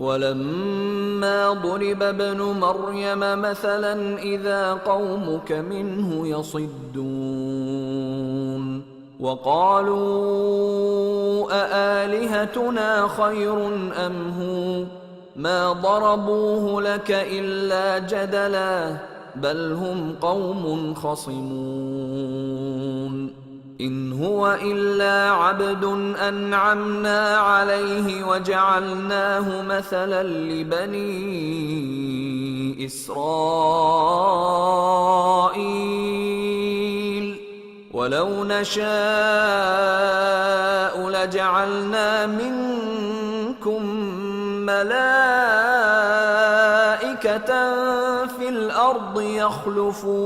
وَلَمَّا ضُرِبَ ابْنُ مَرْيَمَ مَثَلًا إِذَا قَوْمُكَ مِنْهُ يَصِدُّونَ وَقَالُوا أَآلِهَتُنَا خَيْرٌ أَمْ هُوَ مَا ضَرَبُوهُ لَكَ إِلَّا جَدَلًا بَلْ هُمْ قَوْمٌ خَصِمُونَ إِنْ هُوَ إِلَّا عَبْدٌ أَنْعَمْنَا عَلَيْهِ وَجَعَلْنَاهُ مَثَلًا لِبَنِي إِسْرَائِيلَ وَلَوْ نَشَاءُ لَجَعَلْنَا مِنْكُمْ مَلَائِكَةً فِي الْأَرْضِ يَخْلُفُونَ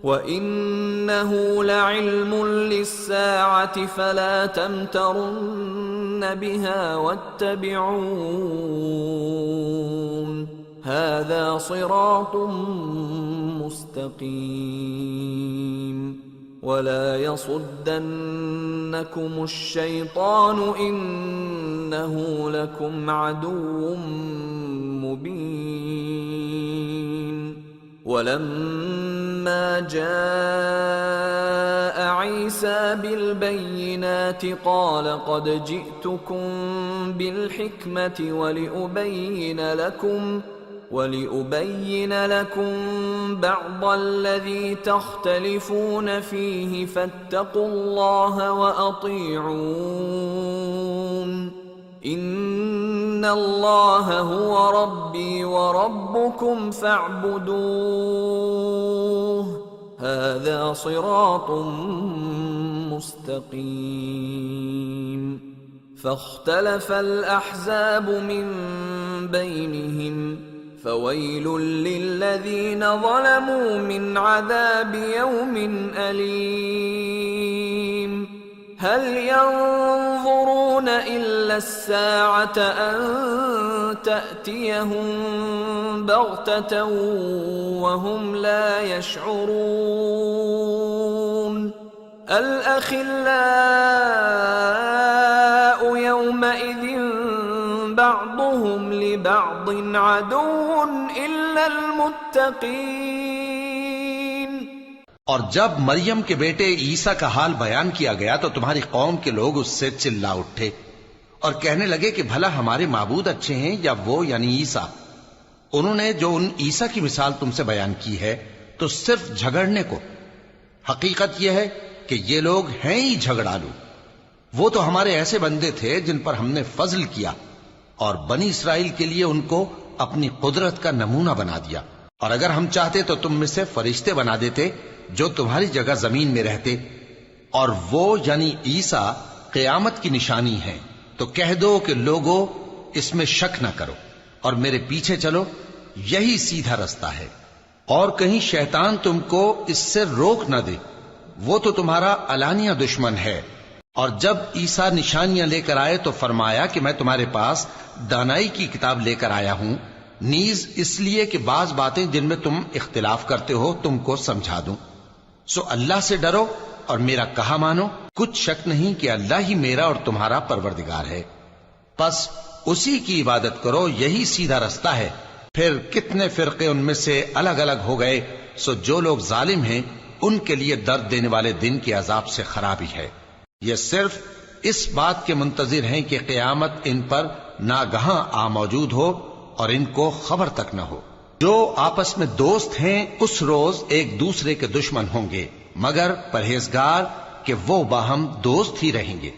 وَإِنَّهُ لَعِلْمٌ لِلسَّاعَةِ فَلَا تَمْتَرُنَّ بِهَا وَاتَّبِعُونِ هَذَا صِرَاطٌ مُسْتَقِيمٌ وَلَا يَصُدَّنَّكُمُ الشَّيْطَانُ إِنَّهُ لَكُمْ عَدُوٌّ مُبِينٌ وَلَمَّا جَاءَ عِيسَى بِالْبَيِّنَاتِ قَالَ قَدْ جِئْتُكُمْ بِالْحِكْمَةِ وَلِأُبَيِّنَ لَكُمْ بَعْضَ الَّذِي تَخْتَلِفُونَ فِيهِ فَاتَّقُوا اللَّهَ وَأَطِيعُونِ إِنَّ اللَّهَ هُوَ رَبِّي وَرَبُّكُمْ فَاعْبُدُوهُ هَذَا صِرَاطٌ مُسْتَقِيمٌ فَاخْتَلَفَ الْأَحْزَابُ مِنْ بَيْنِهِمْ فَوَيْلٌ لِلَّذِينَ ظَلَمُوا مِنْ عَذَابِ يَوْمٍ أَلِيمٍ هَلْ يَنظُرُونَ إِلَّا السَّاعَةَ أَن تَأْتِيَهُم بَغْتَةً وَهُمْ لَا يَشْعُرُونَ الْأَخِلَّاءُ يَوْمَئِذٍ بَعْضُهُمْ لِبَعْضٍ عَدُوٌّ إِلَّا الْمُتَّقِينَ اور جب مریم کے بیٹے عیسیٰ کا حال بیان کیا گیا تو تمہاری قوم کے لوگ اس سے چلا اٹھے اور کہنے لگے کہ بھلا ہمارے معبود اچھے ہیں یا وہ یعنی عیسیٰ؟ انہوں نے جو ان عیسیٰ کی مثال تم سے بیان کی ہے تو صرف جھگڑنے کو۔ حقیقت یہ ہے کہ یہ لوگ ہیں ہی جھگڑالو۔ وہ تو ہمارے ایسے بندے تھے جن پر ہم نے فضل کیا اور بنی اسرائیل کے لیے ان کو اپنی قدرت کا نمونہ بنا دیا، اور اگر ہم چاہتے تو تم میں سے فرشتے بنا دیتے جو تمہاری جگہ زمین میں رہتے، اور وہ یعنی عیسیٰ قیامت کی نشانی ہے۔ تو کہہ دو کہ لوگوں اس میں شک نہ کرو اور میرے پیچھے چلو، یہی سیدھا رستہ ہے، اور کہیں شیطان تم کو اس سے روک نہ دے، وہ تو تمہارا علانیہ دشمن ہے۔ اور جب عیسیٰ نشانیاں لے کر آئے تو فرمایا کہ میں تمہارے پاس دانائی کی کتاب لے کر آیا ہوں، نیز اس لیے کہ بعض باتیں جن میں تم اختلاف کرتے ہو تم کو سمجھا دوں۔ سو اللہ سے ڈرو اور میرا کہا مانو، کچھ شک نہیں کہ اللہ ہی میرا اور تمہارا پروردگار ہے، پس اسی کی عبادت کرو، یہی سیدھا رستہ ہے۔ پھر کتنے فرقے ان میں سے الگ الگ ہو گئے، سو جو لوگ ظالم ہیں ان کے لیے درد دینے والے دن کے عذاب سے خرابی ہے۔ یہ صرف اس بات کے منتظر ہیں کہ قیامت ان پر ناگہاں آ موجود ہو اور ان کو خبر تک نہ ہو۔ جو آپس میں دوست ہیں اس روز ایک دوسرے کے دشمن ہوں گے، مگر پرہیزگار کہ وہ باہم دوست ہی رہیں گے۔